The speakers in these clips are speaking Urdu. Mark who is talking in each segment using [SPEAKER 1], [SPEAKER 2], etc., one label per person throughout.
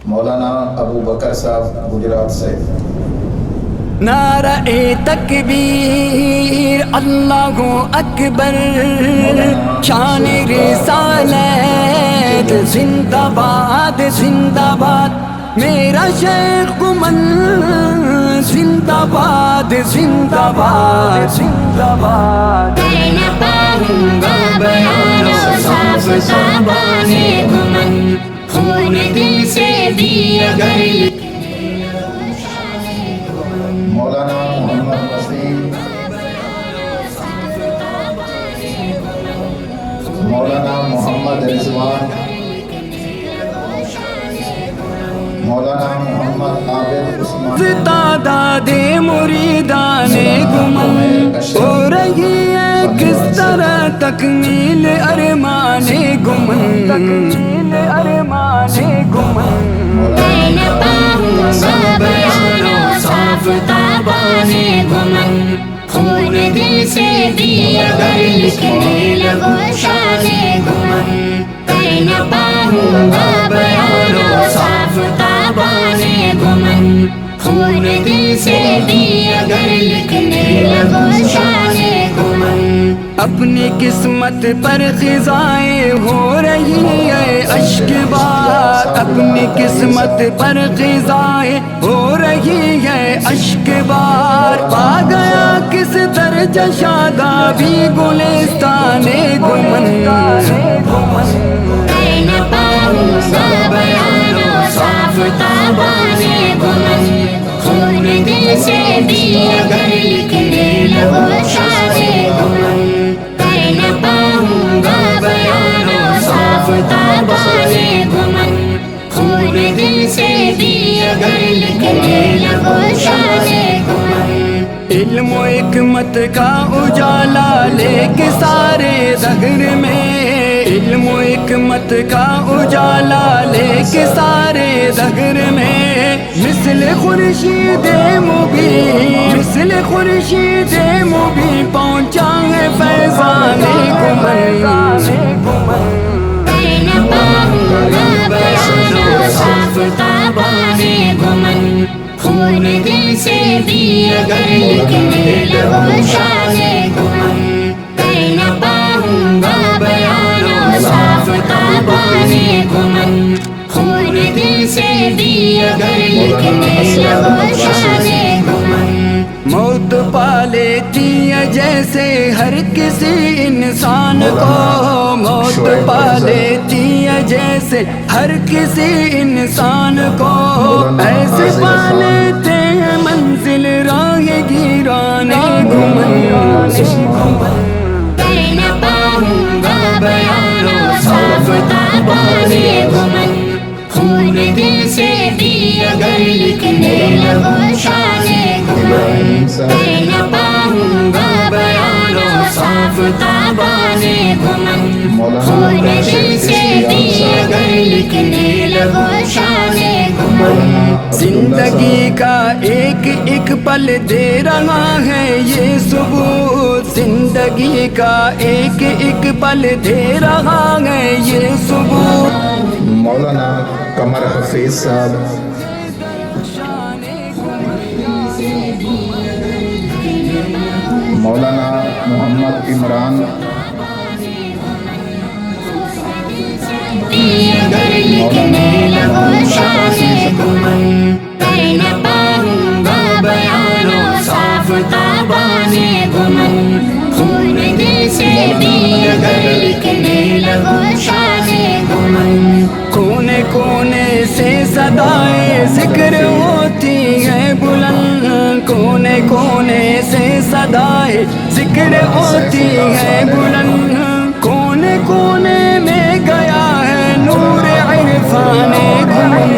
[SPEAKER 1] مولانا ابو بکر صاحب گجرات سے۔
[SPEAKER 2] نعرہ تکبیر اللہ اکبر، شان رسالت زندہ باد زندہ باد، میرا شیخ گمن زندہ باد زندہ باد زندہ باد۔
[SPEAKER 3] میں نہ پاؤں گا بیان صاف تابان گمن، خون دل سے بھی اگر
[SPEAKER 1] مولانا محمد وسیم، مولانا محمد رضوان، مولانا محمد عابد عثمان،
[SPEAKER 2] تعداد مریدان گمن ہو رہی ہے کس طرح تکمیل ارمان گمن، تکمیل ارمان گمن۔
[SPEAKER 3] میں نہ پاؤں گا بیان صاف تابان گمن، خون دل سے بھی اگر لکھنے لگو شان گمن، میں نہ پاؤں گا بیان صاف تابان گمن، خون دل سے بھی اگر لکھنے لگو شان گمن۔
[SPEAKER 2] اپنی قسمت پر خزائیں ہو رہی ہے اشک بار، اپنی قسمت پر خزائیں ہو رہی ہے اشک بار، پا گیا کس درجہ شادابی گلستان گمن۔
[SPEAKER 3] میں نہ پاؤں گا بیان صاف تابان گمن، خون دل سے بھی اگر لکھنے لگو شان گمن، میں نہ پاؤں گا بیان صاف تابان گمن، خون دل سے بھی اگر لکھنے لگو شان گمن۔
[SPEAKER 2] علم و حکمت کا اجالا لے کے سارے دگر میں، علم و حکمت کا اجالا لے کے سارے دگر میں، مثل خورشید مبین، مثل خورشید مبین پہنچا ہے فیضان گمن۔
[SPEAKER 3] میں نہ پاؤں گا بیان صاف تابان گمن، خون دل سے بھی اگر لکھنے لگو شان گمن، میں نہ پاؤں گا بیان صاف تابان گمن، خون دل سے بھی اگر لکھنے لگو شان گمن۔
[SPEAKER 2] موت پا لیتی ہے جیسے ہر کسی انسان کو، موت پا لیتی ہے جیسے ہر کسی انسان کو، ایسے پا لیتے ہیں منزل راہ گیران گمن۔
[SPEAKER 3] میں نہ پاؤں گا بیان صاف تابان گمن، خون دل سے بھی اگر لکھنے لگو شان گمن، میں نہ پاؤں گا بیان صاف تابان گمن، خون دل سے بھی اگر لکھنے لگو شان گمن۔
[SPEAKER 2] زندگی کا ایک ایک پل دے رہا ہے یہ ثبوت، زندگی کا ایک ایک پل دے رہا ہے یہ ثبوت۔
[SPEAKER 1] مولانا قمر حفیظ صاحب، مولانا محمد عمران،
[SPEAKER 3] اگر لکھنے لگو شان گمن، میں نہ پاؤں گا بیان صاف تابان گمن، خون دل سے بھی اگر لکھنے لگو شان گمن۔
[SPEAKER 2] کونے کونے سے صدائے ذکر ہوتی ہے بلند، کونے کونے سے صدائے ذکر ہوتی ہے بلند، کونے کونے میں گیا ہے نور عرفان گمن۔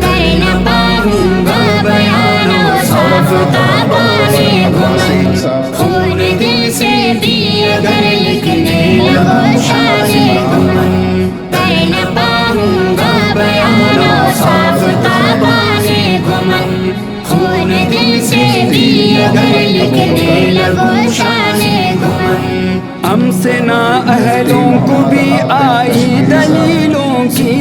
[SPEAKER 3] میں نہ پاؤں گا بیان صاف تابان گمن، خون دل سے بھی اگر لکھنے لگو شان گمن، میں نہ پاؤں گا بیان صاف تابان گمن، خون دل سے بھی اگر لکھنے لگو شان گمن۔
[SPEAKER 2] ہم سے نا اہلوں کو بھی آئی دلیلوں کی